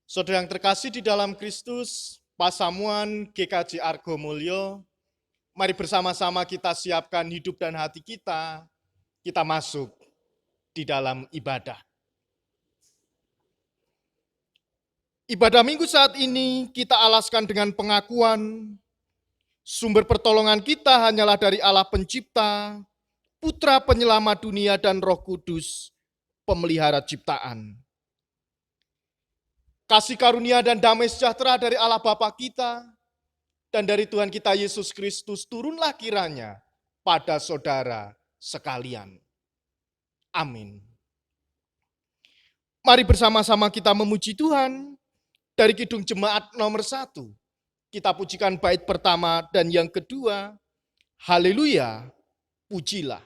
Saudara yang terkasih di dalam Kristus, Pasamuan GKJ Argo Mulyo, mari bersama-sama kita siapkan hidup dan hati kita masuk di dalam ibadah. Ibadah minggu saat ini kita alaskan dengan pengakuan sumber pertolongan kita hanyalah dari Allah Pencipta, Putra Penyelamat dunia dan Roh Kudus, pemelihara ciptaan. Kasih karunia dan damai sejahtera dari Allah Bapa kita dan dari Tuhan kita Yesus Kristus turunlah kiranya pada saudara sekalian. Amin. Mari bersama-sama kita memuji Tuhan dari Kidung Jemaat nomor 1. Kita pujikan bait pertama dan yang kedua. Haleluya, pujilah.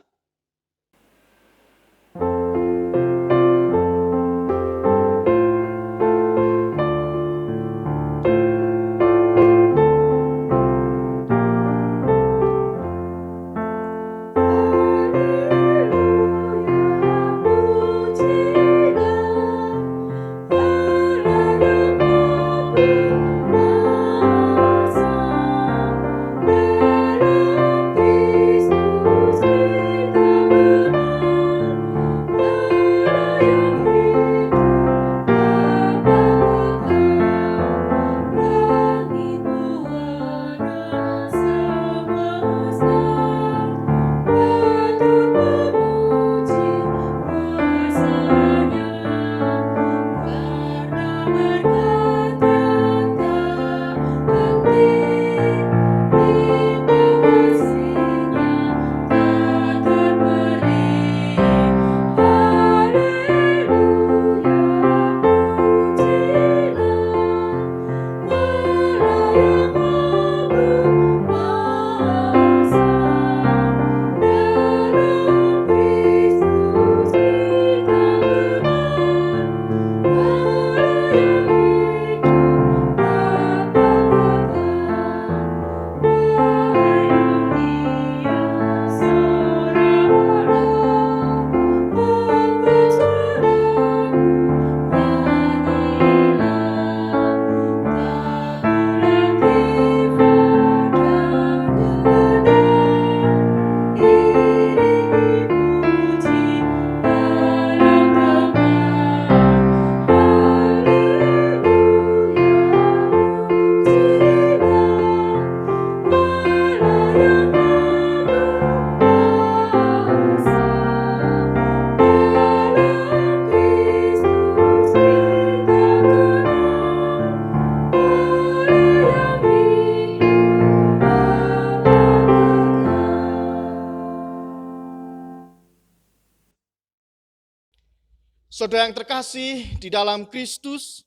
Saudara yang terkasih di dalam Kristus,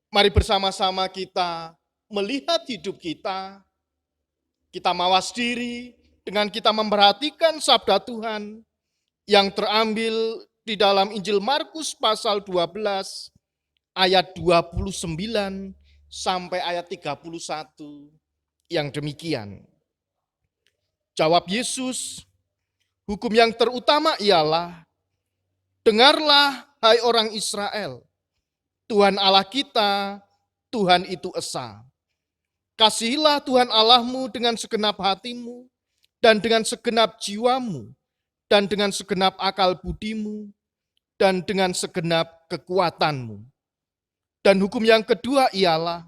mari bersama-sama kita melihat hidup kita mawas diri dengan kita memperhatikan sabda Tuhan yang terambil di dalam Injil Markus pasal 12 ayat 29 sampai ayat 31 yang demikian. Jawab Yesus, hukum yang terutama ialah, dengarlah hai orang Israel, Tuhan Allah kita, Tuhan itu esa. Kasihilah Tuhan Allahmu dengan segenap hatimu, dan dengan segenap jiwamu, dan dengan segenap akal budimu, dan dengan segenap kekuatanmu. Dan hukum yang kedua ialah,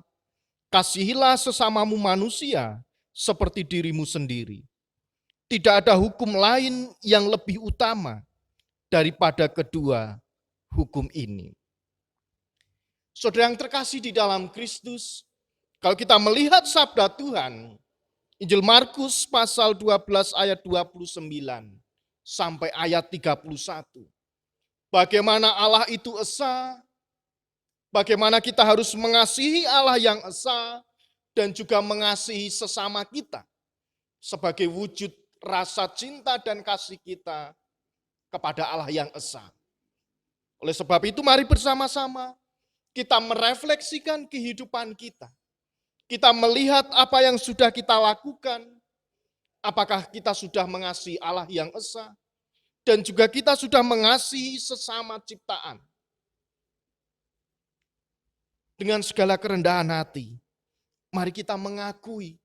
kasihilah sesamamu manusia seperti dirimu sendiri. Tidak ada hukum lain yang lebih utama daripada kedua hukum ini. Saudara yang terkasih di dalam Kristus, kalau kita melihat sabda Tuhan, Injil Markus pasal 12 ayat 29 sampai ayat 31. Bagaimana Allah itu esa, bagaimana kita harus mengasihi Allah yang esa dan juga mengasihi sesama kita sebagai wujud rasa cinta dan kasih kita kepada Allah yang esa. Oleh sebab itu mari bersama-sama kita merefleksikan kehidupan kita. Kita melihat apa yang sudah kita lakukan, apakah kita sudah mengasihi Allah yang esa, dan juga kita sudah mengasihi sesama ciptaan. dengan segala kerendahan hati, mari kita mengakui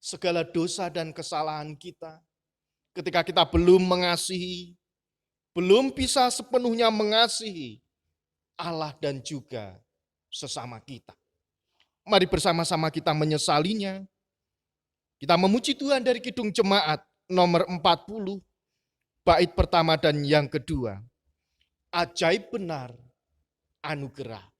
segala dosa dan kesalahan kita. Ketika kita belum mengasihi, belum bisa sepenuhnya mengasihi Allah dan juga sesama kita. Mari bersama-sama kita menyesalinya. Kita memuji Tuhan dari Kidung Jemaat nomor 40, bait pertama dan yang kedua. Ajaib benar anugerah.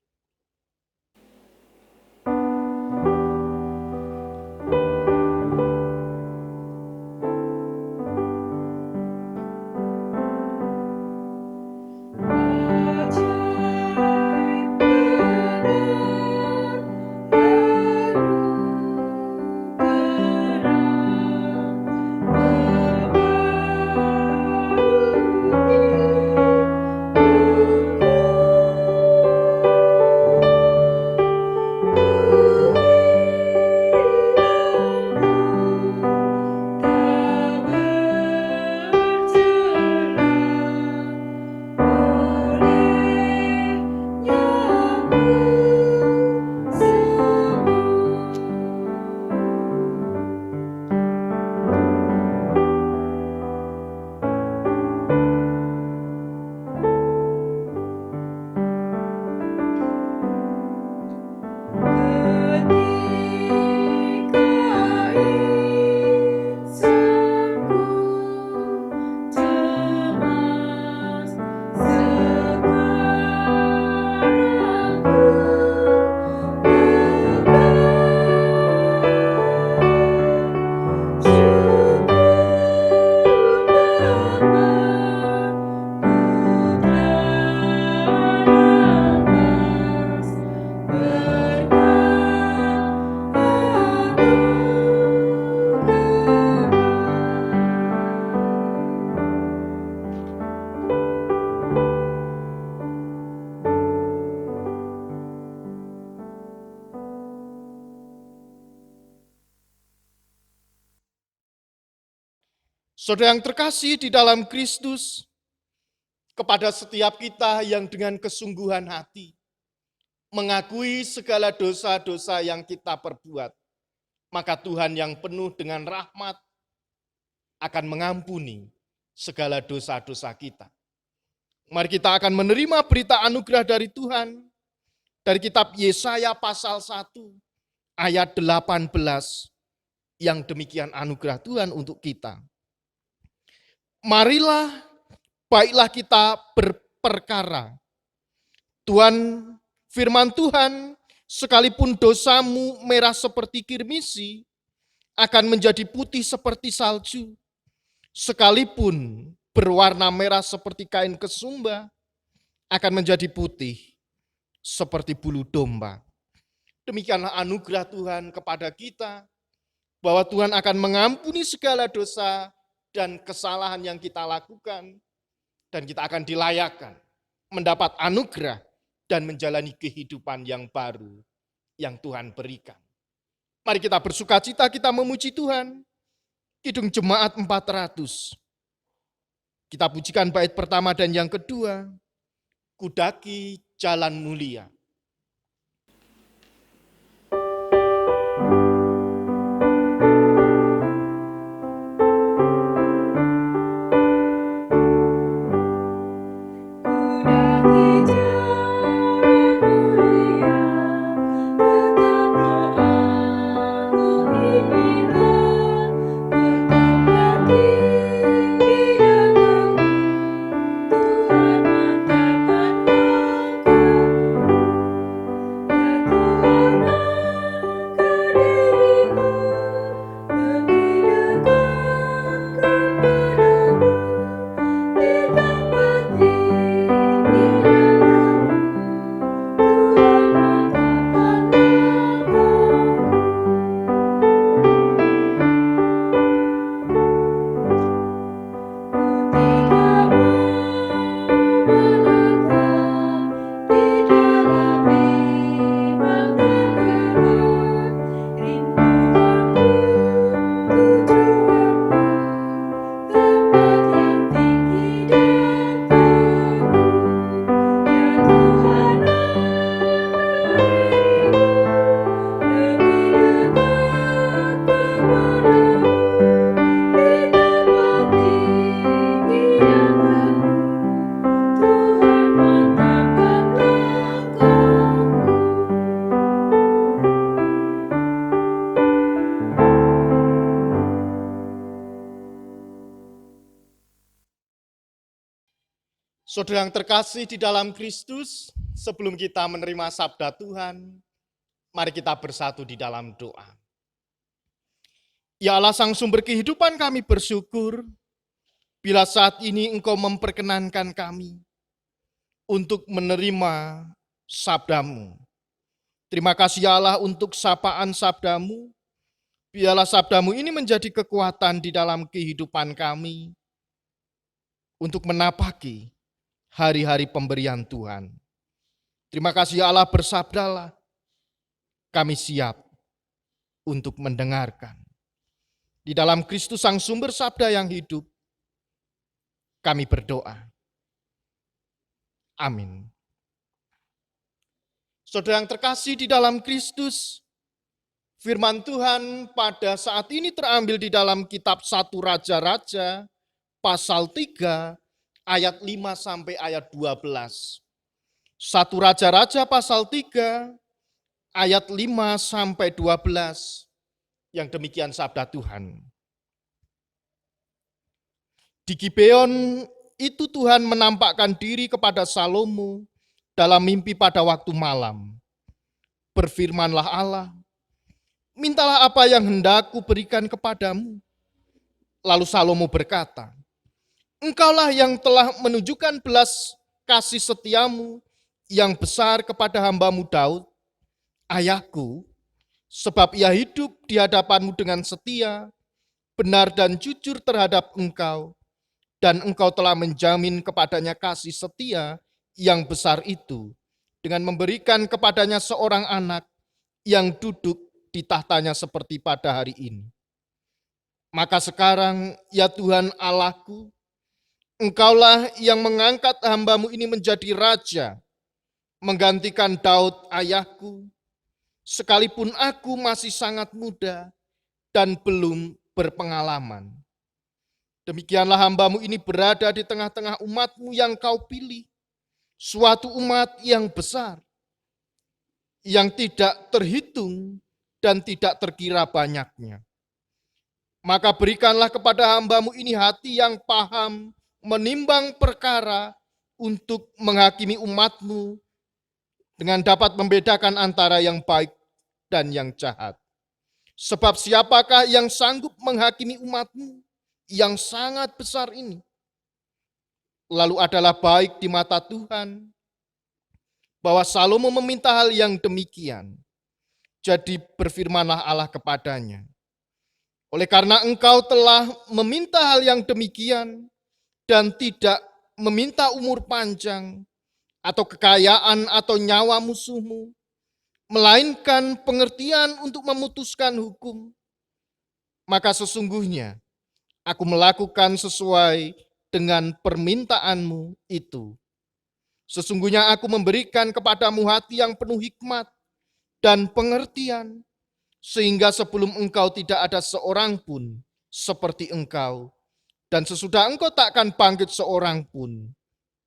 Saudara yang terkasih di dalam Kristus, kepada setiap kita yang dengan kesungguhan hati mengakui segala dosa-dosa yang kita perbuat, maka Tuhan yang penuh dengan rahmat akan mengampuni segala dosa-dosa kita. Mari kita akan menerima berita anugerah dari Tuhan dari kitab Yesaya pasal 1 ayat 18 yang demikian anugerah Tuhan untuk kita. Marilah, baiklah kita berperkara. Firman Tuhan, sekalipun dosamu merah seperti kirmisi, akan menjadi putih seperti salju. Sekalipun berwarna merah seperti kain kesumba, akan menjadi putih seperti bulu domba. Demikianlah anugerah Tuhan kepada kita, bahwa Tuhan akan mengampuni segala dosa dan kesalahan yang kita lakukan, dan kita akan dilayakkan mendapat anugerah dan menjalani kehidupan yang baru yang Tuhan berikan. Mari kita bersukacita, kita memuji Tuhan. Kidung Jemaat 400. Kita pujikan bait pertama dan yang kedua. Kudaki jalan mulia. Saudara yang terkasih di dalam Kristus, sebelum kita menerima sabda Tuhan, mari kita bersatu di dalam doa. Ya Allah Sang Sumber kehidupan, kami bersyukur bila saat ini Engkau memperkenankan kami untuk menerima sabdamu. Terima kasih ya Allah untuk sapaan sabdamu. Biarlah sabdamu ini menjadi kekuatan di dalam kehidupan kami untuk menapaki hari-hari pemberian Tuhan. Terima kasih ya Allah, bersabdalah, kami siap untuk mendengarkan. Di dalam Kristus Sang Sumber Sabda yang hidup, kami berdoa. Amin. Saudara yang terkasih di dalam Kristus, firman Tuhan pada saat ini terambil di dalam kitab 1 Raja-Raja, pasal 3, ayat 5 sampai ayat 12. 1 Raja-Raja pasal 3, ayat 5 sampai 12. Yang demikian sabda Tuhan. Di Gibeon itu Tuhan menampakkan diri kepada Salomo dalam mimpi pada waktu malam. Berfirmanlah Allah, mintalah apa yang hendak kuberikan kepadamu. Lalu Salomo berkata, engkaulah yang telah menunjukkan belas kasih setiamu yang besar kepada hambamu Daud, ayahku, sebab ia hidup di hadapanmu dengan setia, benar dan jujur terhadap engkau, dan engkau telah menjamin kepadanya kasih setia yang besar itu, dengan memberikan kepadanya seorang anak yang duduk di tahtanya seperti pada hari ini. Maka sekarang, ya Tuhan Allahku, engkaulah yang mengangkat hambamu ini menjadi raja, menggantikan Daud ayahku, sekalipun aku masih sangat muda dan belum berpengalaman. Demikianlah hambamu ini berada di tengah-tengah umatmu yang kau pilih, suatu umat yang besar, yang tidak terhitung dan tidak terkira banyaknya. Maka berikanlah kepada hambamu ini hati yang paham, menimbang perkara untuk menghakimi umatmu dengan dapat membedakan antara yang baik dan yang jahat. Sebab siapakah yang sanggup menghakimi umatmu yang sangat besar ini? Lalu adalah baik di mata Tuhan bahwa Salomo meminta hal yang demikian. Jadi berfirmanlah Allah kepadanya, oleh karena engkau telah meminta hal yang demikian dan tidak meminta umur panjang atau kekayaan atau nyawa musuhmu, melainkan pengertian untuk memutuskan hukum, maka sesungguhnya aku melakukan sesuai dengan permintaanmu itu. Sesungguhnya aku memberikan kepadamu hati yang penuh hikmat dan pengertian, sehingga sebelum engkau tidak ada seorang pun seperti engkau, dan sesudah engkau takkan bangkit seorang pun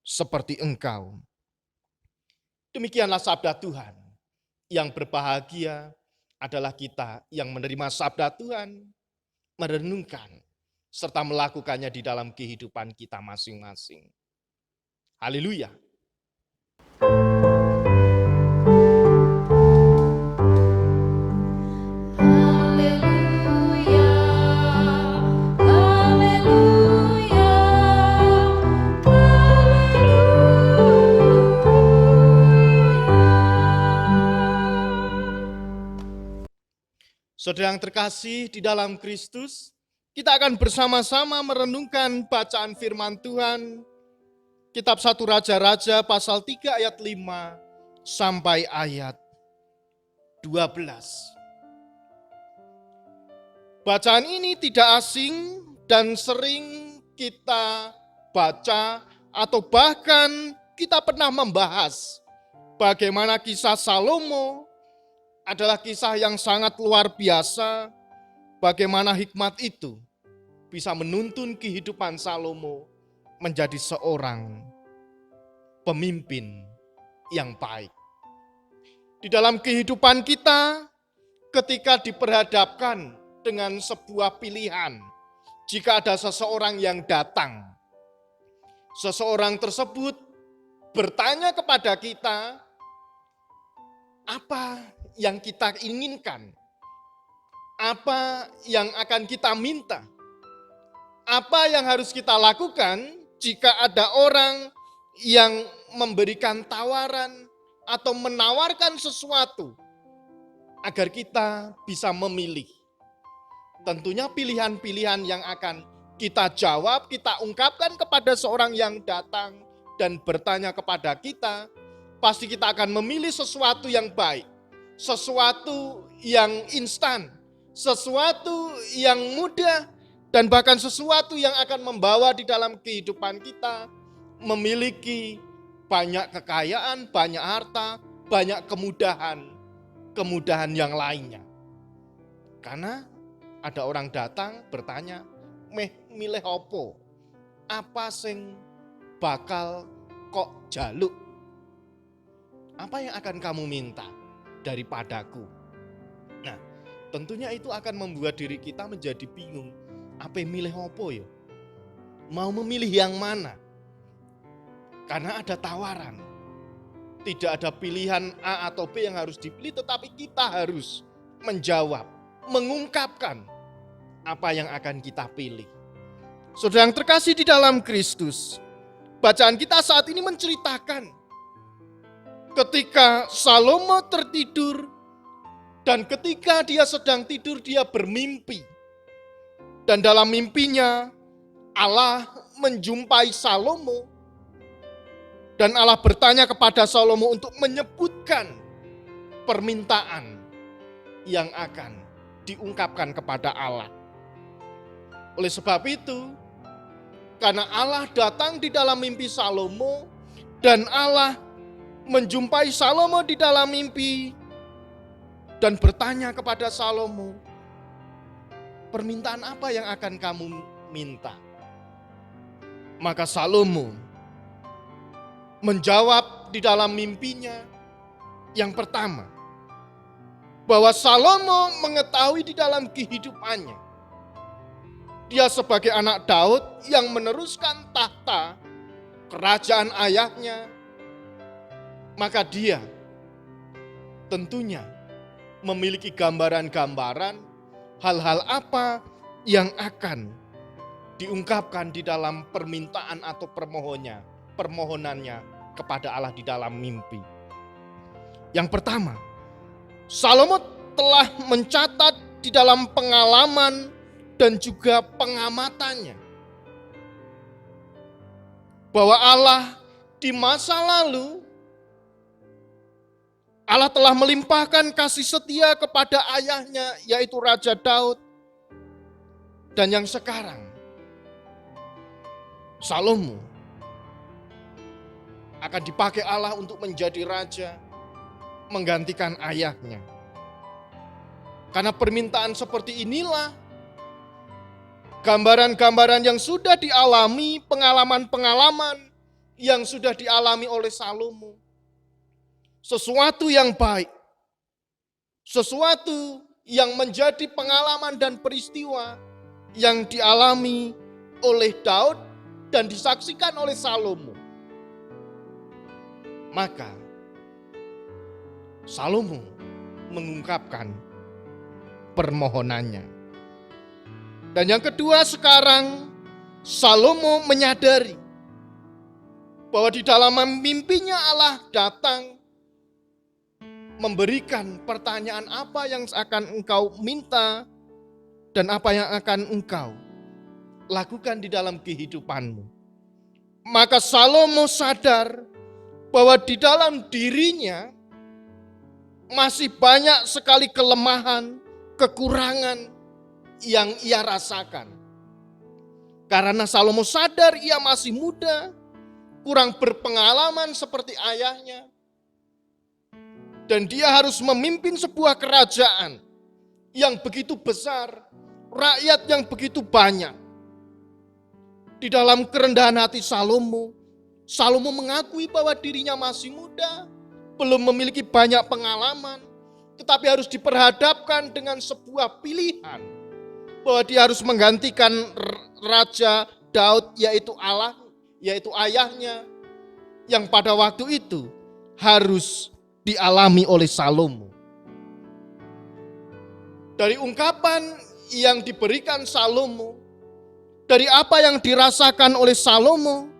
seperti engkau. Demikianlah sabda Tuhan. Yang berbahagia adalah kita yang menerima sabda Tuhan, merenungkan, serta melakukannya di dalam kehidupan kita masing-masing. Haleluya. Saudara yang terkasih di dalam Kristus, kita akan bersama-sama merenungkan bacaan firman Tuhan, kitab 1 Raja-Raja pasal 3 ayat 5 sampai ayat 12. Bacaan ini tidak asing dan sering kita baca atau bahkan kita pernah membahas bagaimana kisah Salomo adalah kisah yang sangat luar biasa, bagaimana hikmat itu bisa menuntun kehidupan Salomo menjadi seorang pemimpin yang baik. Di dalam kehidupan kita, ketika diperhadapkan dengan sebuah pilihan, jika ada seseorang yang datang, seseorang tersebut bertanya kepada kita apa yang kita inginkan, apa yang akan kita minta, apa yang harus kita lakukan jika ada orang yang memberikan tawaran atau menawarkan sesuatu agar kita bisa memilih. Tentunya pilihan-pilihan yang akan kita jawab, kita ungkapkan kepada seorang yang datang dan bertanya kepada kita, pasti kita akan memilih sesuatu yang baik, sesuatu yang instan, sesuatu yang mudah, dan bahkan sesuatu yang akan membawa di dalam kehidupan kita memiliki banyak kekayaan, banyak harta, banyak kemudahan yang lainnya. Karena ada orang datang bertanya, milih opo? Apa sing bakal kok jaluk? Apa yang akan kamu minta daripadaku? Nah, tentunya itu akan membuat diri kita menjadi bingung. Apa yang milih opo ya? Mau memilih yang mana? Karena ada tawaran. Tidak ada pilihan A atau B yang harus dipilih, tetapi kita harus menjawab, mengungkapkan apa yang akan kita pilih. Saudara yang terkasih di dalam Kristus, bacaan kita saat ini menceritakan ketika Salomo tertidur dan ketika dia sedang tidur dia bermimpi. Dan dalam mimpinya Allah menjumpai Salomo dan Allah bertanya kepada Salomo untuk menyebutkan permintaan yang akan diungkapkan kepada Allah. Oleh sebab itu, karena Allah datang di dalam mimpi Salomo dan Allah menjumpai Salomo di dalam mimpi dan bertanya kepada Salomo, permintaan apa yang akan kamu minta? Maka Salomo menjawab di dalam mimpinya yang pertama, bahwa Salomo mengetahui di dalam kehidupannya, dia sebagai anak Daud yang meneruskan tahta kerajaan ayahnya, maka dia tentunya memiliki gambaran-gambaran hal-hal apa yang akan diungkapkan di dalam permintaan atau permohonannya kepada Allah di dalam mimpi. Yang pertama, Salomo telah mencatat di dalam pengalaman dan juga pengamatannya bahwa Allah di masa lalu Allah telah melimpahkan kasih setia kepada ayahnya, yaitu Raja Daud. Dan yang sekarang, Salomo akan dipakai Allah untuk menjadi raja, menggantikan ayahnya. Karena permintaan seperti inilah, gambaran-gambaran yang sudah dialami, pengalaman-pengalaman yang sudah dialami oleh Salomo. Sesuatu yang baik, sesuatu yang menjadi pengalaman dan peristiwa yang dialami oleh Daud dan disaksikan oleh Salomo. Maka Salomo mengungkapkan permohonannya. Dan yang kedua, sekarang Salomo menyadari bahwa di dalam mimpinya Allah datang memberikan pertanyaan apa yang akan engkau minta dan apa yang akan engkau lakukan di dalam kehidupanmu. Maka Salomo sadar bahwa di dalam dirinya masih banyak sekali kelemahan, kekurangan yang ia rasakan. Karena Salomo sadar ia masih muda, kurang berpengalaman seperti ayahnya, dan dia harus memimpin sebuah kerajaan yang begitu besar, rakyat yang begitu banyak. Di dalam kerendahan hati Salomo, Salomo mengakui bahwa dirinya masih muda, belum memiliki banyak pengalaman, tetapi harus diperhadapkan dengan sebuah pilihan bahwa dia harus menggantikan Raja Daud, yaitu Allah, yaitu ayahnya, yang pada waktu itu harus dialami oleh Salomo. Dari ungkapan yang diberikan Salomo, dari apa yang dirasakan oleh Salomo,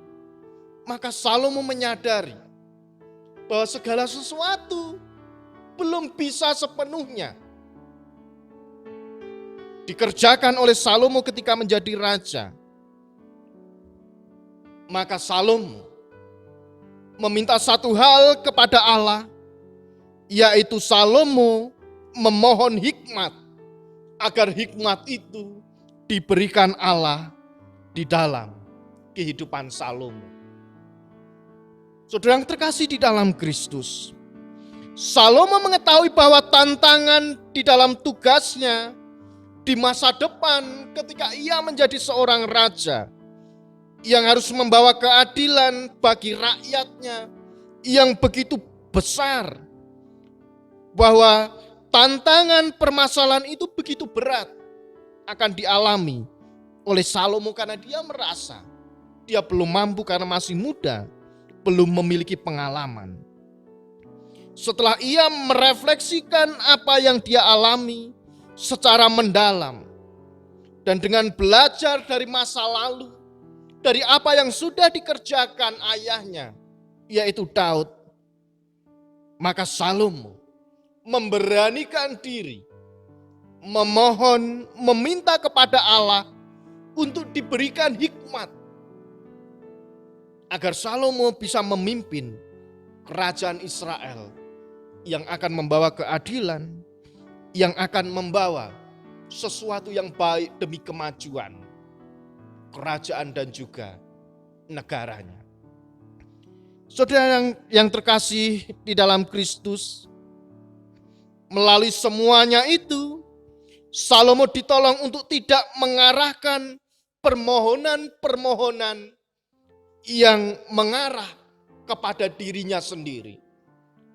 maka Salomo menyadari bahwa segala sesuatu belum bisa sepenuhnya dikerjakan oleh Salomo ketika menjadi raja. Maka Salomo meminta satu hal kepada Allah, yaitu Salomo memohon hikmat, agar hikmat itu diberikan Allah di dalam kehidupan Salomo. Saudara yang terkasih di dalam Kristus, Salomo mengetahui bahwa tantangan di dalam tugasnya di masa depan ketika ia menjadi seorang raja yang harus membawa keadilan bagi rakyatnya yang begitu besar, bahwa tantangan permasalahan itu begitu berat akan dialami oleh Salomo karena dia merasa dia belum mampu karena masih muda, belum memiliki pengalaman. Setelah ia merefleksikan apa yang dia alami secara mendalam, dan dengan belajar dari masa lalu, dari apa yang sudah dikerjakan ayahnya, yaitu Daud, maka Salomo memberanikan diri, memohon, meminta kepada Allah untuk diberikan hikmat, agar Salomo bisa memimpin kerajaan Israel yang akan membawa keadilan, yang akan membawa sesuatu yang baik demi kemajuan kerajaan dan juga negaranya. Saudara yang terkasih di dalam Kristus, melalui semuanya itu, Salomo ditolong untuk tidak mengarahkan permohonan-permohonan yang mengarah kepada dirinya sendiri.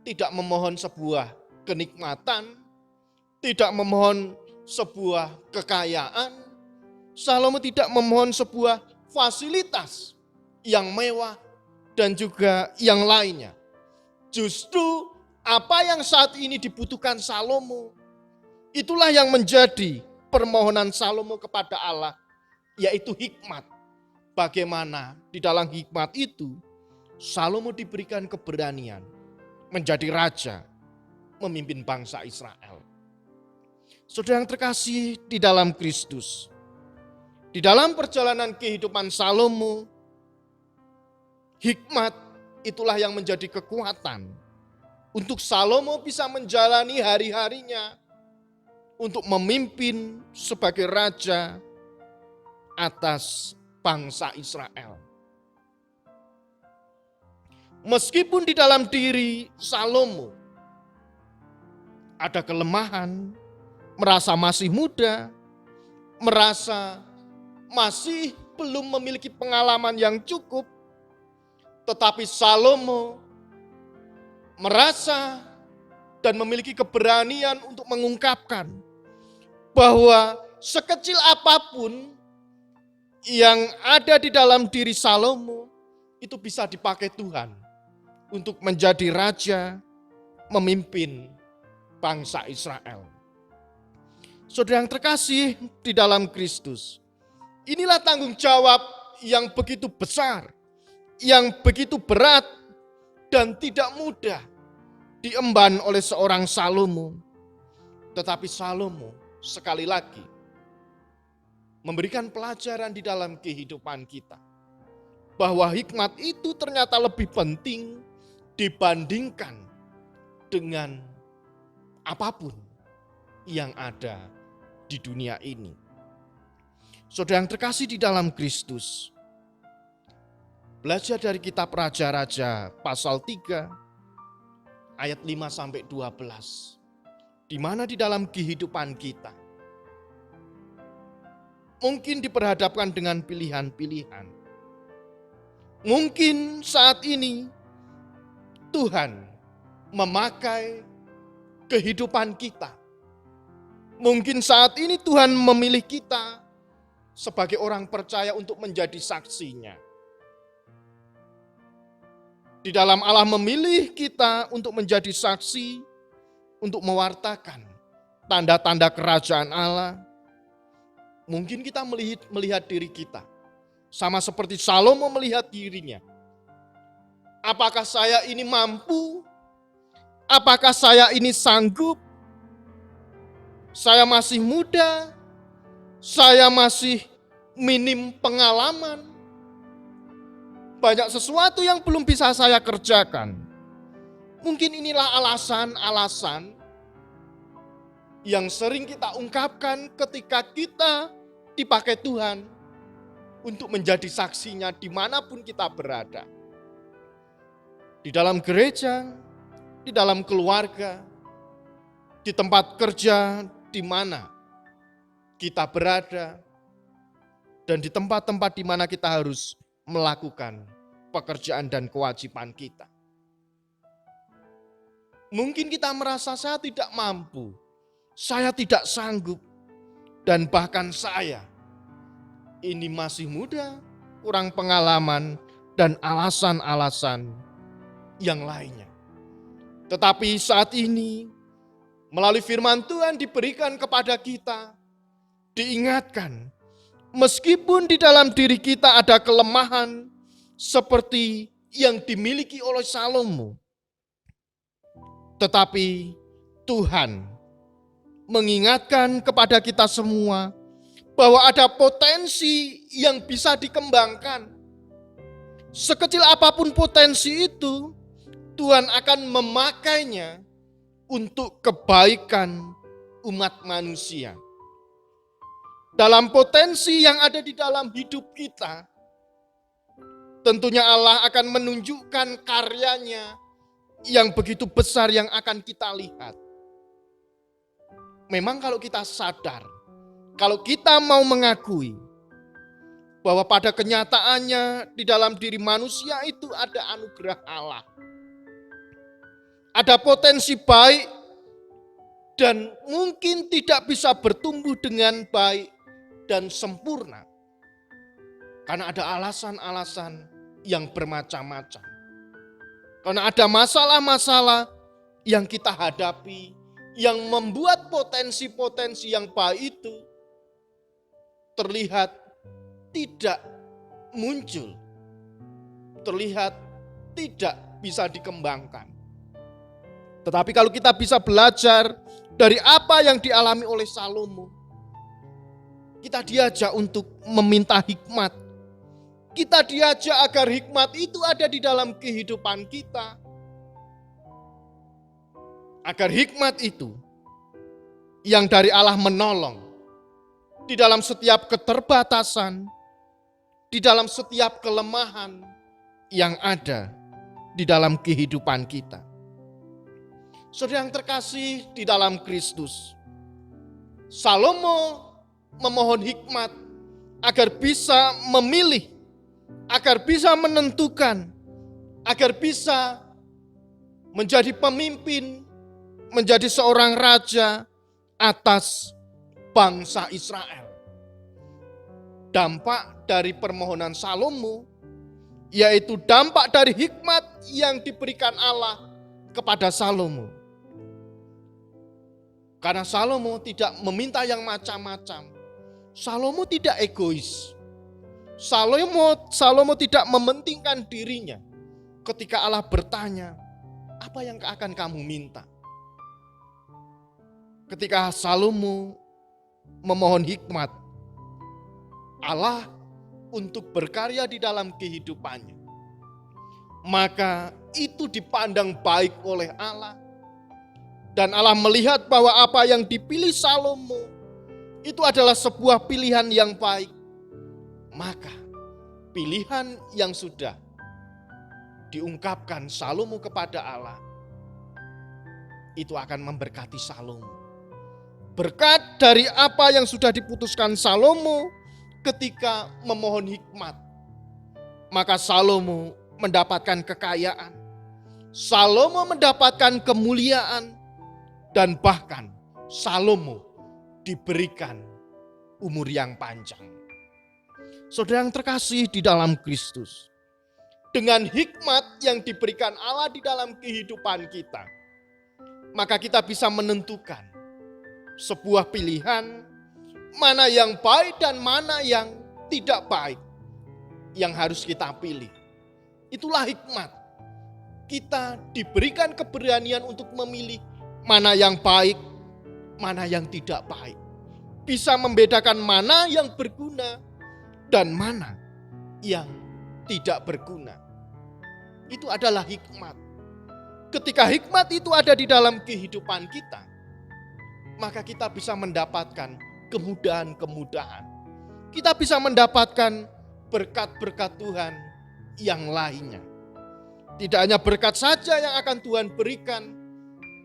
Tidak memohon sebuah kenikmatan, tidak memohon sebuah kekayaan. Salomo tidak memohon sebuah fasilitas yang mewah dan juga yang lainnya. Justru apa yang saat ini dibutuhkan Salomo, itulah yang menjadi permohonan Salomo kepada Allah, yaitu hikmat. Bagaimana di dalam hikmat itu Salomo diberikan keberanian menjadi raja, memimpin bangsa Israel. Saudara yang terkasih di dalam Kristus, di dalam perjalanan kehidupan Salomo, hikmat itulah yang menjadi kekuatan untuk Salomo bisa menjalani hari-harinya untuk memimpin sebagai raja atas bangsa Israel. Meskipun di dalam diri Salomo ada kelemahan, merasa masih muda, merasa masih belum memiliki pengalaman yang cukup, tetapi Salomo merasa dan memiliki keberanian untuk mengungkapkan bahwa sekecil apapun yang ada di dalam diri Salomo itu bisa dipakai Tuhan untuk menjadi raja, memimpin bangsa Israel. Saudara yang terkasih di dalam Kristus, inilah tanggung jawab yang begitu besar, yang begitu berat dan tidak mudah diemban oleh seorang Salomo. Tetapi Salomo sekali lagi memberikan pelajaran di dalam kehidupan kita, bahwa hikmat itu ternyata lebih penting dibandingkan dengan apapun yang ada di dunia ini. Saudara yang terkasih di dalam Kristus, belajar dari kitab Raja-Raja pasal 3 ayat 5-12, di mana di dalam kehidupan kita mungkin diperhadapkan dengan pilihan-pilihan. Mungkin saat ini Tuhan memakai kehidupan kita. Mungkin saat ini Tuhan memilih kita sebagai orang percaya untuk menjadi saksinya. Di dalam Allah memilih kita untuk menjadi saksi, untuk mewartakan tanda-tanda kerajaan Allah. Mungkin kita melihat diri kita, sama seperti Salomo melihat dirinya. Apakah saya ini mampu? Apakah saya ini sanggup? Saya masih muda, saya masih minim pengalaman. Banyak sesuatu yang belum bisa saya kerjakan. Mungkin inilah alasan-alasan yang sering kita ungkapkan ketika kita dipakai Tuhan untuk menjadi saksinya dimanapun kita berada. Di dalam gereja, di dalam keluarga, di tempat kerja, di mana kita berada, dan di tempat-tempat di mana kita harus melakukan pekerjaan dan kewajiban kita. Mungkin kita merasa saya tidak mampu, saya tidak sanggup, dan bahkan saya ini masih muda, kurang pengalaman, dan alasan-alasan yang lainnya. Tetapi saat ini, melalui firman Tuhan diberikan kepada kita, diingatkan, meskipun di dalam diri kita ada kelemahan seperti yang dimiliki oleh Salomo, tetapi Tuhan mengingatkan kepada kita semua bahwa ada potensi yang bisa dikembangkan. Sekecil apapun potensi itu, Tuhan akan memakainya untuk kebaikan umat manusia. Dalam potensi yang ada di dalam hidup kita, tentunya Allah akan menunjukkan karyanya yang begitu besar yang akan kita lihat. Memang kalau kita sadar, kalau kita mau mengakui bahwa pada kenyataannya di dalam diri manusia itu ada anugerah Allah. Ada potensi baik dan mungkin tidak bisa bertumbuh dengan baik dan sempurna. Karena ada alasan-alasan yang bermacam-macam. Karena ada masalah-masalah yang kita hadapi, yang membuat potensi-potensi yang baik itu terlihat tidak muncul, terlihat tidak bisa dikembangkan. Tetapi kalau kita bisa belajar dari apa yang dialami oleh Salomo, kita diajak untuk meminta hikmat. Kita diajak agar hikmat itu ada di dalam kehidupan kita. Agar hikmat itu yang dari Allah menolong di dalam setiap keterbatasan, di dalam setiap kelemahan yang ada di dalam kehidupan kita. Saudara yang terkasih di dalam Kristus, Salomo memohon hikmat agar bisa memilih, agar bisa menentukan, agar bisa menjadi pemimpin, menjadi seorang raja atas bangsa Israel. Dampak dari permohonan Salomo, yaitu dampak dari hikmat yang diberikan Allah kepada Salomo. Karena Salomo tidak meminta yang macam-macam. Salomo tidak egois. Salomo tidak mementingkan dirinya. Ketika Allah bertanya, apa yang akan kamu minta? Ketika Salomo memohon hikmat Allah untuk berkarya di dalam kehidupannya, maka itu dipandang baik oleh Allah. Dan Allah melihat bahwa apa yang dipilih Salomo itu adalah sebuah pilihan yang baik. Maka pilihan yang sudah diungkapkan Salomo kepada Allah itu akan memberkati Salomo. Berkat dari apa yang sudah diputuskan Salomo ketika memohon hikmat, maka Salomo mendapatkan kekayaan, Salomo mendapatkan kemuliaan, dan bahkan Salomo diberikan umur yang panjang. Saudara yang terkasih di dalam Kristus, dengan hikmat yang diberikan Allah di dalam kehidupan kita, maka kita bisa menentukan sebuah pilihan mana yang baik dan mana yang tidak baik yang harus kita pilih. Itulah hikmat. Kita diberikan keberanian untuk memilih mana yang baik, mana yang tidak baik. Bisa membedakan mana yang berguna dan mana yang tidak berguna. Itu adalah hikmat. Ketika hikmat itu ada di dalam kehidupan kita, maka kita bisa mendapatkan kemudahan-kemudahan. Kita bisa mendapatkan berkat-berkat Tuhan yang lainnya. Tidak hanya berkat saja yang akan Tuhan berikan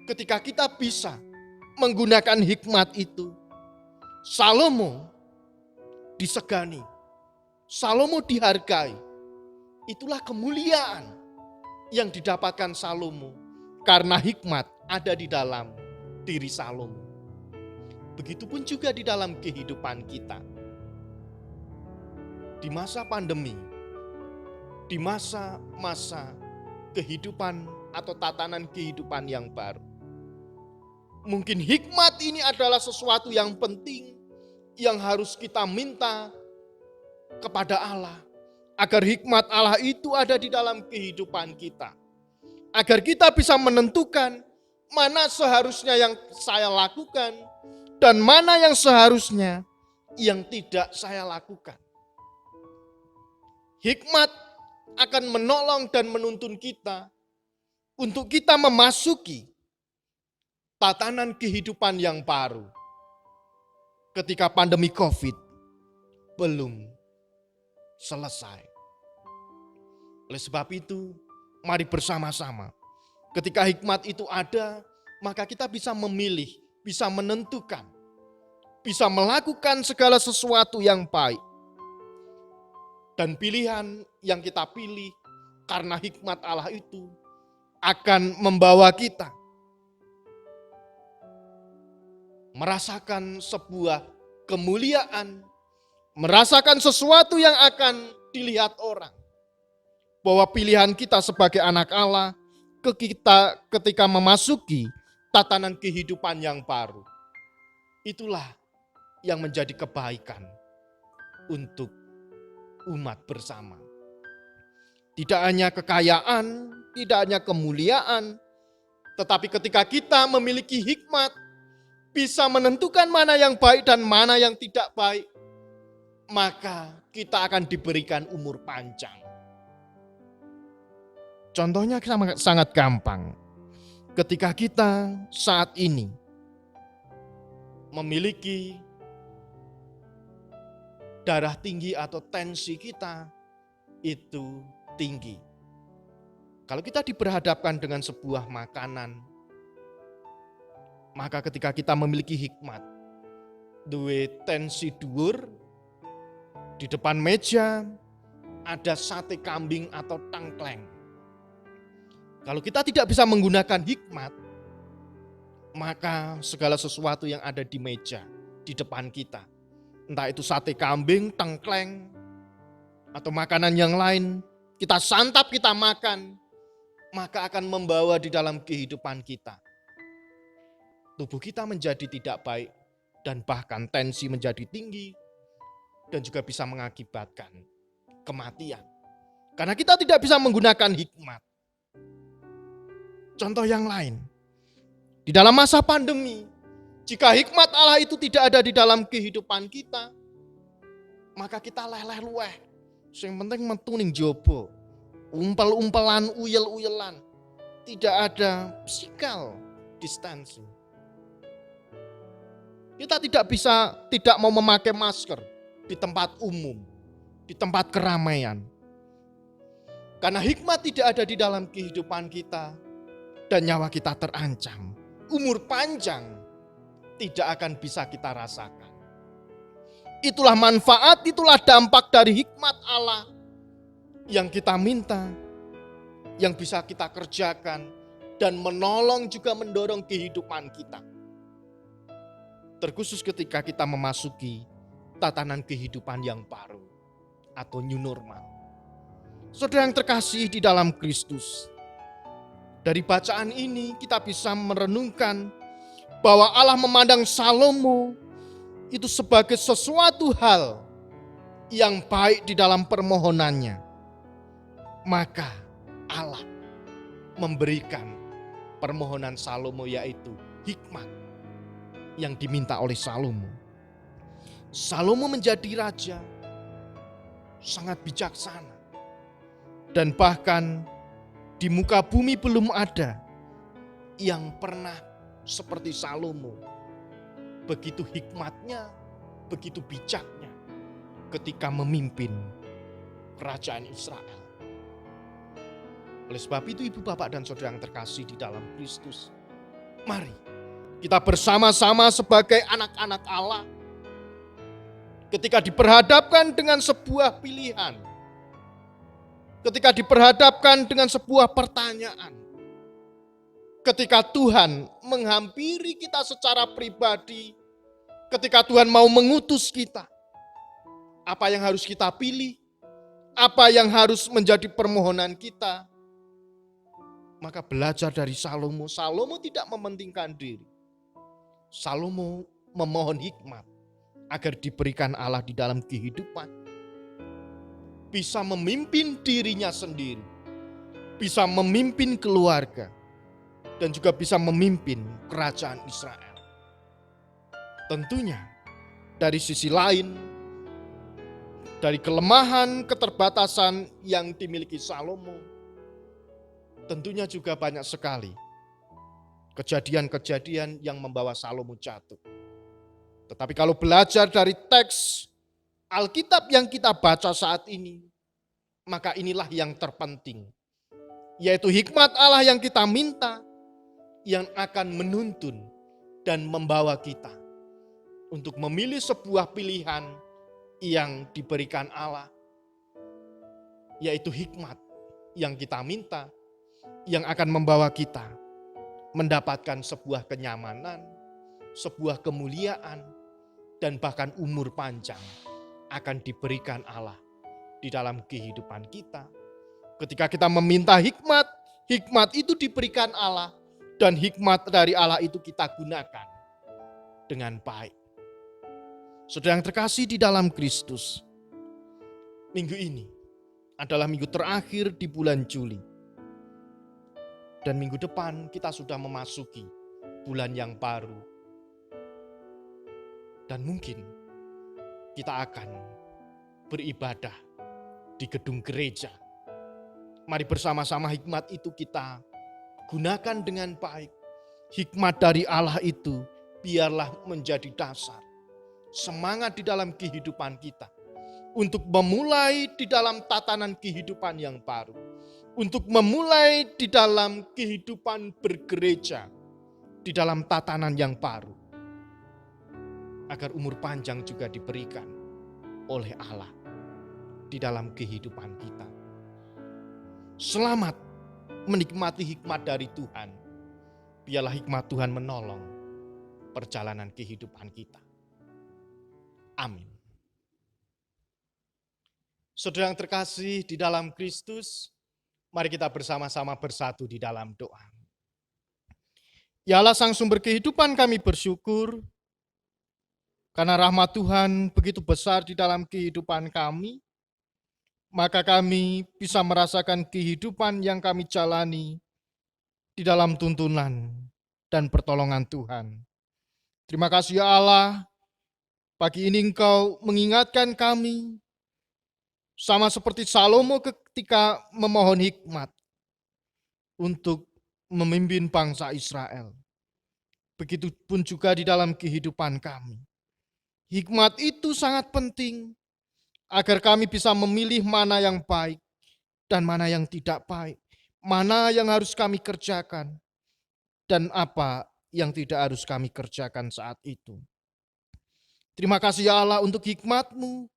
ketika kita bisa menggunakan hikmat itu. Salomo disegani, Salomo dihargai. Itulah kemuliaan yang didapatkan Salomo karena hikmat ada di dalam diri Salomo. Begitupun juga di dalam kehidupan kita. Di masa pandemi, di masa-masa kehidupan atau tatanan kehidupan yang baru. Mungkin hikmat ini adalah sesuatu yang penting yang harus kita minta kepada Allah. Agar hikmat Allah itu ada di dalam kehidupan kita. Agar kita bisa menentukan mana seharusnya yang saya lakukan dan mana yang seharusnya yang tidak saya lakukan. Hikmat akan menolong dan menuntun kita untuk kita memasuki tatanan kehidupan yang baru. Ketika pandemi COVID belum selesai. Oleh sebab itu, mari bersama-sama. Ketika hikmat itu ada, maka kita bisa memilih, bisa menentukan, bisa melakukan segala sesuatu yang baik. Dan pilihan yang kita pilih karena hikmat Allah itu akan membawa kita merasakan sebuah kemuliaan, merasakan sesuatu yang akan dilihat orang. Bahwa pilihan kita sebagai anak Allah ketika memasuki tatanan kehidupan yang baru. Itulah yang menjadi kebaikan untuk umat bersama. Tidak hanya kekayaan, tidak hanya kemuliaan, tetapi ketika kita memiliki hikmat, bisa menentukan mana yang baik dan mana yang tidak baik, maka kita akan diberikan umur panjang. Contohnya sangat gampang. Ketika kita saat ini memiliki darah tinggi atau tensi kita itu tinggi. Kalau kita diperhadapkan dengan sebuah makanan, maka ketika kita memiliki hikmat, duwe tensi dhuwur, di depan meja ada sate kambing atau tengkleng. Kalau kita tidak bisa menggunakan hikmat, maka segala sesuatu yang ada di meja, di depan kita, entah itu sate kambing, tengkleng, atau makanan yang lain, kita santap, kita makan, maka akan membawa di dalam kehidupan kita. Tubuh kita menjadi tidak baik, dan bahkan tensi menjadi tinggi, dan juga bisa mengakibatkan kematian. Karena kita tidak bisa menggunakan hikmat. Contoh yang lain, di dalam masa pandemi, jika hikmat Allah itu tidak ada di dalam kehidupan kita, maka kita leleh-lueh. Yang penting metu ning jobo, umpel-umpelan, uyel-uyelan. Tidak ada physical distancing. Kita tidak mau memakai masker di tempat umum, di tempat keramaian. Karena hikmat tidak ada di dalam kehidupan kita dan nyawa kita terancam. Umur panjang tidak akan bisa kita rasakan. Itulah manfaat, itulah dampak dari hikmat Allah yang kita minta, yang bisa kita kerjakan dan menolong juga mendorong kehidupan kita. Terkhusus ketika kita memasuki tatanan kehidupan yang baru atau new normal. Saudara yang terkasih di dalam Kristus, dari bacaan ini kita bisa merenungkan bahwa Allah memandang Salomo itu sebagai sesuatu hal yang baik di dalam permohonannya. Maka Allah memberikan permohonan Salomo, yaitu hikmat yang diminta oleh Salomo. Salomo menjadi raja sangat bijaksana. Dan bahkan di muka bumi belum ada yang pernah seperti Salomo. Begitu hikmatnya, begitu bijaknya ketika memimpin kerajaan Israel. Oleh sebab itu ibu bapak dan saudara yang terkasih di dalam Kristus, mari kita bersama-sama sebagai anak-anak Allah, ketika diperhadapkan dengan sebuah pilihan, ketika diperhadapkan dengan sebuah pertanyaan, ketika Tuhan menghampiri kita secara pribadi, ketika Tuhan mau mengutus kita, apa yang harus kita pilih, apa yang harus menjadi permohonan kita. Maka belajar dari Salomo. Salomo tidak mementingkan diri. Salomo memohon hikmat agar diberikan Allah di dalam kehidupan. Bisa memimpin dirinya sendiri, bisa memimpin keluarga, dan juga bisa memimpin kerajaan Israel. Tentunya dari sisi lain, dari kelemahan, keterbatasan yang dimiliki Salomo, tentunya juga banyak sekali kejadian-kejadian yang membawa Salomo jatuh. Tetapi kalau belajar dari teks Alkitab yang kita baca saat ini, maka inilah yang terpenting, yaitu hikmat Allah yang kita minta, yang akan menuntun dan membawa kita untuk memilih sebuah pilihan yang diberikan Allah, yaitu hikmat yang kita minta, yang akan membawa kita mendapatkan sebuah kenyamanan, sebuah kemuliaan, dan bahkan umur panjang akan diberikan Allah di dalam kehidupan kita. Ketika kita meminta hikmat, hikmat itu diberikan Allah, dan hikmat dari Allah itu kita gunakan dengan baik. Saudara yang terkasih di dalam Kristus, minggu ini adalah minggu terakhir di bulan Juli. Dan minggu depan kita sudah memasuki bulan yang baru. Dan mungkin kita akan beribadah di gedung gereja. Mari bersama-sama hikmat itu kita gunakan dengan baik. Hikmat dari Allah itu biarlah menjadi dasar semangat di dalam kehidupan kita, untuk memulai di dalam tatanan kehidupan yang baru, untuk memulai di dalam kehidupan bergereja, di dalam tatanan yang baru, agar umur panjang juga diberikan oleh Allah di dalam kehidupan kita. Selamat menikmati hikmat dari Tuhan. Biarlah hikmat Tuhan menolong perjalanan kehidupan kita. Amin. Saudara yang terkasih di dalam Kristus, mari kita bersama-sama bersatu di dalam doa. Ya Allah Sang Sumber kehidupan, kami bersyukur karena rahmat Tuhan begitu besar di dalam kehidupan kami, maka kami bisa merasakan kehidupan yang kami jalani di dalam tuntunan dan pertolongan Tuhan. Terima kasih ya Allah, pagi ini Engkau mengingatkan kami, sama seperti Salomo ketika memohon hikmat untuk memimpin bangsa Israel. Begitupun juga di dalam kehidupan kami. Hikmat itu sangat penting agar kami bisa memilih mana yang baik dan mana yang tidak baik. Mana yang harus kami kerjakan dan apa yang tidak harus kami kerjakan saat itu. Terima kasih ya Allah untuk hikmat-Mu.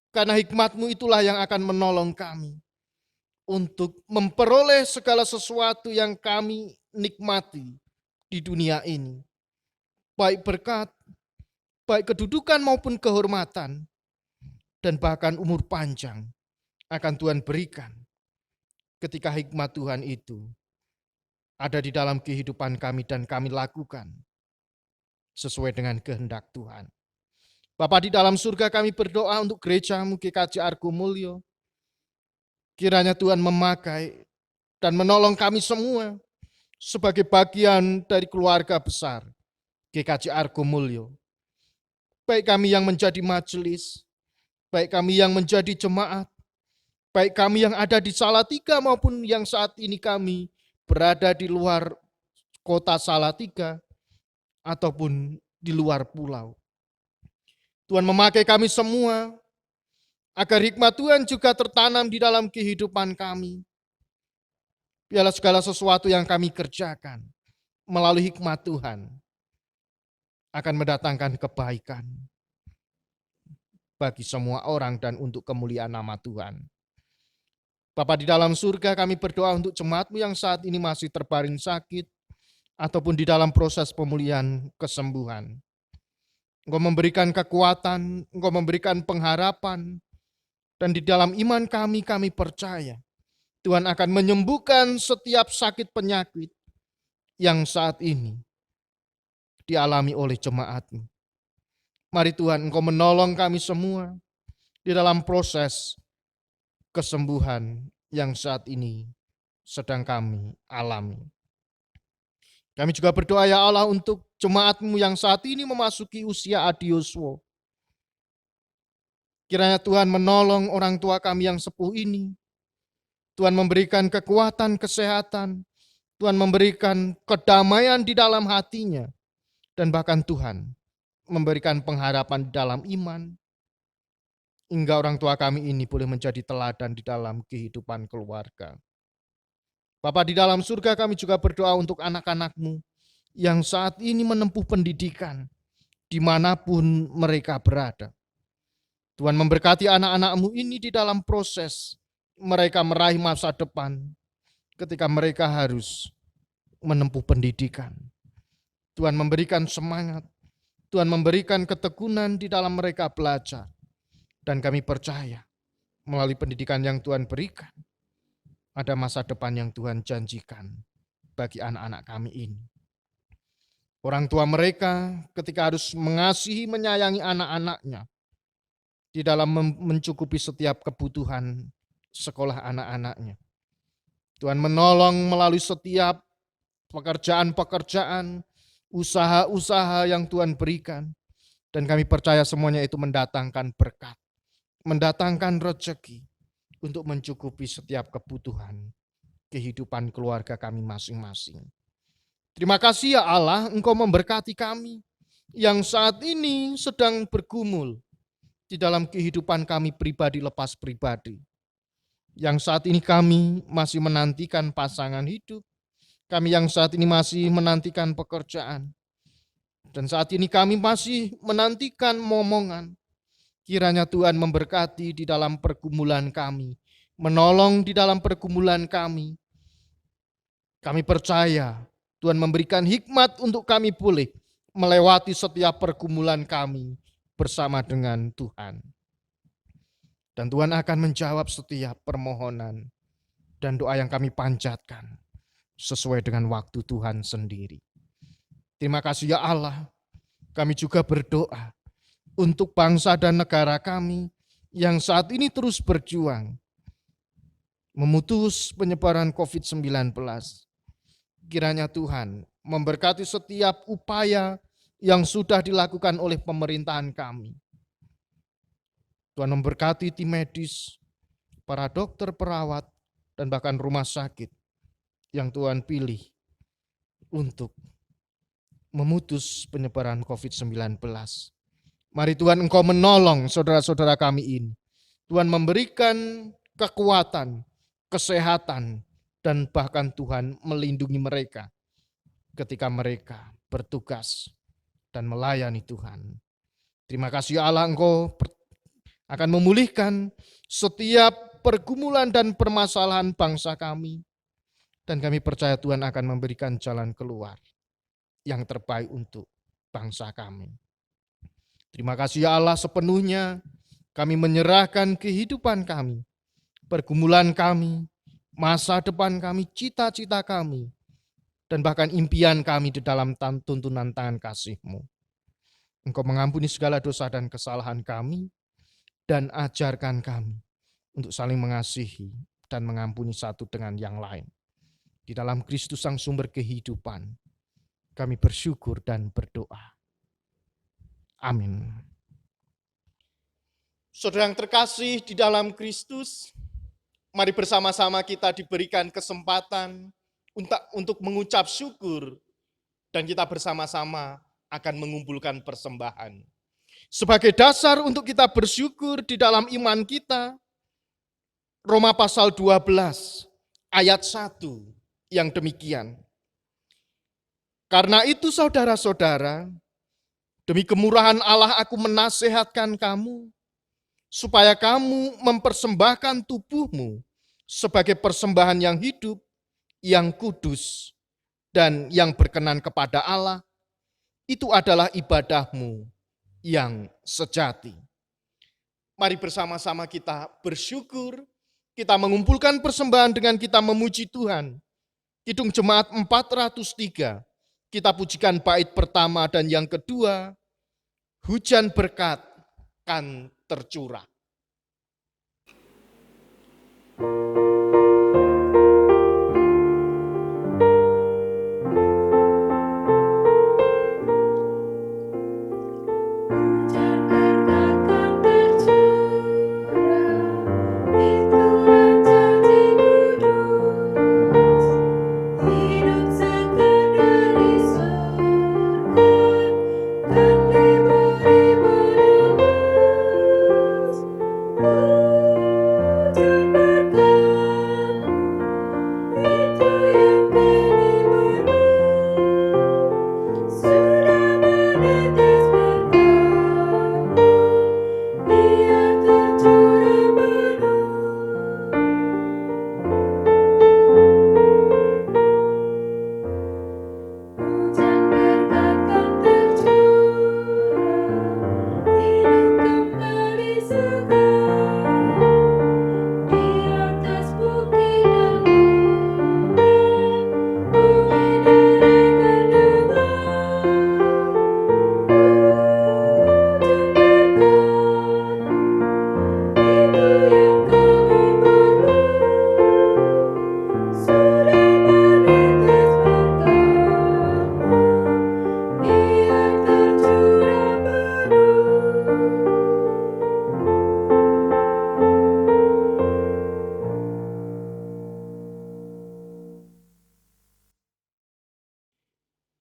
Karena hikmat-Mu itulah yang akan menolong kami untuk memperoleh segala sesuatu yang kami nikmati di dunia ini. Baik berkat, baik kedudukan maupun kehormatan, dan bahkan umur panjang akan Tuhan berikan ketika hikmat Tuhan itu ada di dalam kehidupan kami dan kami lakukan sesuai dengan kehendak Tuhan. Bapa di dalam surga, kami berdoa untuk gereja-Mu GKJ Argomulyo. Kiranya Tuhan memakai dan menolong kami semua sebagai bagian dari keluarga besar GKJ Argomulyo. Baik kami yang menjadi majelis, baik kami yang menjadi jemaat, baik kami yang ada di Salatiga maupun yang saat ini kami berada di luar kota Salatiga ataupun di luar pulau. Tuhan memakai kami semua agar hikmat Tuhan juga tertanam di dalam kehidupan kami. Biarlah segala sesuatu yang kami kerjakan melalui hikmat Tuhan akan mendatangkan kebaikan bagi semua orang dan untuk kemuliaan nama Tuhan. Bapa di dalam surga, kami berdoa untuk jemaat-Mu yang saat ini masih terbaring sakit ataupun di dalam proses pemulihan kesembuhan. Engkau memberikan kekuatan, Engkau memberikan pengharapan, dan di dalam iman kami percaya Tuhan akan menyembuhkan setiap sakit penyakit yang saat ini dialami oleh jemaat-Mu. Mari Tuhan, Engkau menolong kami semua di dalam proses kesembuhan yang saat ini sedang kami alami. Kami juga berdoa ya Allah untuk jemaat-Mu yang saat ini memasuki usia adioswo. Kiranya Tuhan menolong orang tua kami yang sepuh ini. Tuhan memberikan kekuatan, kesehatan. Tuhan memberikan kedamaian di dalam hatinya. Dan bahkan Tuhan memberikan pengharapan di dalam iman. Hingga orang tua kami ini boleh menjadi teladan di dalam kehidupan keluarga. Bapa di dalam surga, kami juga berdoa untuk anak-anak-Mu yang saat ini menempuh pendidikan dimanapun mereka berada. Tuhan memberkati anak-anak-Mu ini di dalam proses mereka meraih masa depan ketika mereka harus menempuh pendidikan. Tuhan memberikan semangat, Tuhan memberikan ketekunan di dalam mereka belajar. Dan kami percaya melalui pendidikan yang Tuhan berikan, ada masa depan yang Tuhan janjikan bagi anak-anak kami ini. Orang tua mereka ketika harus mengasihi, menyayangi anak-anaknya, di dalam mencukupi setiap kebutuhan sekolah anak-anaknya. Tuhan menolong melalui setiap pekerjaan-pekerjaan, usaha-usaha yang Tuhan berikan. Dan kami percaya semuanya itu mendatangkan berkat, mendatangkan rezeki untuk mencukupi setiap kebutuhan kehidupan keluarga kami masing-masing. Terima kasih ya Allah, Engkau memberkati kami yang saat ini sedang bergumul di dalam kehidupan kami pribadi lepas pribadi. Yang saat ini kami masih menantikan pasangan hidup. Kami yang saat ini masih menantikan pekerjaan. Dan saat ini kami masih menantikan momongan. Kiranya Tuhan memberkati di dalam pergumulan kami. Menolong di dalam pergumulan kami. Kami percaya Tuhan memberikan hikmat untuk kami boleh melewati setiap pergumulan kami bersama dengan Tuhan. Dan Tuhan akan menjawab setiap permohonan dan doa yang kami panjatkan sesuai dengan waktu Tuhan sendiri. Terima kasih ya Allah. Kami juga berdoa untuk bangsa dan negara kami yang saat ini terus berjuang memutus penyebaran COVID-19. Kiranya Tuhan memberkati setiap upaya yang sudah dilakukan oleh pemerintahan kami. Tuhan memberkati tim medis, para dokter, perawat, dan bahkan rumah sakit yang Tuhan pilih untuk memutus penyebaran COVID-19. Mari Tuhan Engkau menolong saudara-saudara kami ini. Tuhan memberikan kekuatan, kesehatan, dan bahkan Tuhan melindungi mereka ketika mereka bertugas dan melayani Tuhan. Terima kasih Allah, Engkau akan memulihkan setiap pergumulan dan permasalahan bangsa kami. Dan kami percaya Tuhan akan memberikan jalan keluar yang terbaik untuk bangsa kami. Terima kasih ya Allah, sepenuhnya kami menyerahkan kehidupan kami pergumulan kami, masa depan kami, cita-cita kami, dan bahkan impian kami di dalam tuntunan tangan kasih-Mu. Engkau mengampuni segala dosa dan kesalahan kami, dan ajarkan kami untuk saling mengasihi dan mengampuni satu dengan yang lain. Di dalam Kristus Sang Sumber kehidupan, kami bersyukur dan berdoa. Amin. Saudara yang terkasih di dalam Kristus, mari bersama-sama kita diberikan kesempatan untuk mengucap syukur, dan kita bersama-sama akan mengumpulkan persembahan. Sebagai dasar untuk kita bersyukur di dalam iman kita, Roma pasal 12 ayat 1 yang demikian. Karena itu saudara-saudara, demi kemurahan Allah aku menasehatkan kamu, supaya kamu mempersembahkan tubuhmu sebagai persembahan yang hidup, yang kudus, dan yang berkenan kepada Allah. Itu adalah ibadahmu yang sejati. Mari bersama-sama kita bersyukur, kita mengumpulkan persembahan dengan kita memuji Tuhan. Kidung Jemaat 403, kita pujikan bait pertama dan yang kedua, hujan berkat kan tercurah.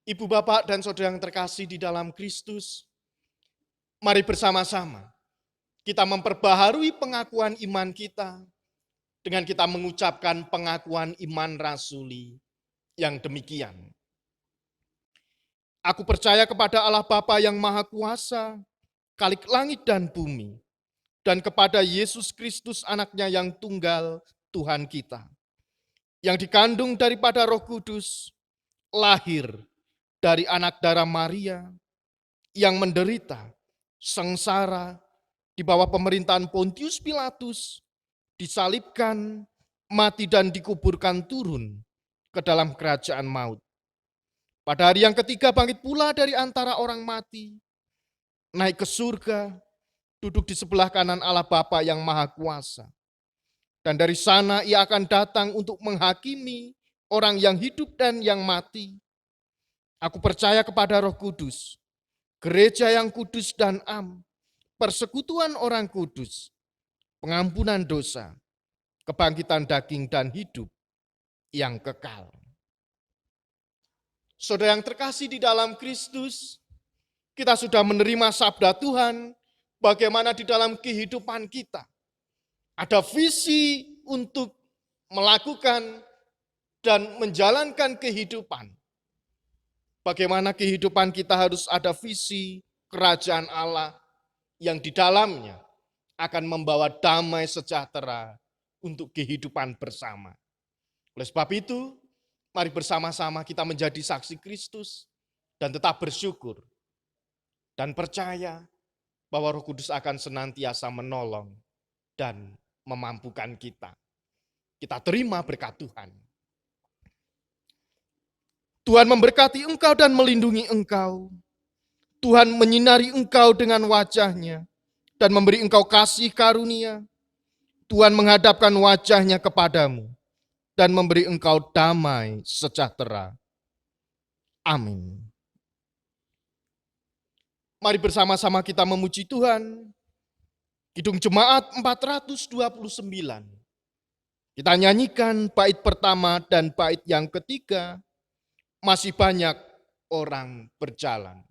Ibu, Bapak, dan saudara yang terkasih di dalam Kristus, mari bersama-sama kita memperbaharui pengakuan iman kita dengan kita mengucapkan pengakuan iman rasuli yang demikian. Aku percaya kepada Allah Bapa yang Maha Kuasa, Khalik langit dan bumi, dan kepada Yesus Kristus anaknya yang tunggal Tuhan kita, yang dikandung daripada Roh Kudus, lahir dari anak darah Maria, yang menderita, sengsara, di bawah pemerintahan Pontius Pilatus, disalibkan, mati dan dikuburkan turun ke dalam kerajaan maut. Pada hari yang ketiga bangkit pula dari antara orang mati, naik ke surga, duduk di sebelah kanan Allah Bapa yang Maha Kuasa. Dan dari sana ia akan datang untuk menghakimi orang yang hidup dan yang mati. Aku percaya kepada Roh Kudus, gereja yang kudus dan am, persekutuan orang kudus, pengampunan dosa, kebangkitan daging dan hidup yang kekal. Saudara yang terkasih di dalam Kristus, kita sudah menerima sabda Tuhan, bagaimana di dalam kehidupan kita ada visi untuk melakukan dan menjalankan kehidupan. Bagaimana kehidupan kita harus ada visi kerajaan Allah yang di dalamnya akan membawa damai sejahtera untuk kehidupan bersama. Oleh sebab itu, mari bersama-sama kita menjadi saksi Kristus dan tetap bersyukur dan percaya bahwa Roh Kudus akan senantiasa menolong dan memampukan kita. Kita terima berkat Tuhan. Tuhan memberkati engkau dan melindungi engkau. Tuhan menyinari engkau dengan wajah-Nya dan memberi engkau kasih karunia. Tuhan menghadapkan wajah-Nya kepadamu dan memberi engkau damai sejahtera. Amin. Mari bersama-sama kita memuji Tuhan. Kidung Jemaat 429. Kita nyanyikan bait pertama dan bait yang ketiga. Masih banyak orang berjalan. Berjalan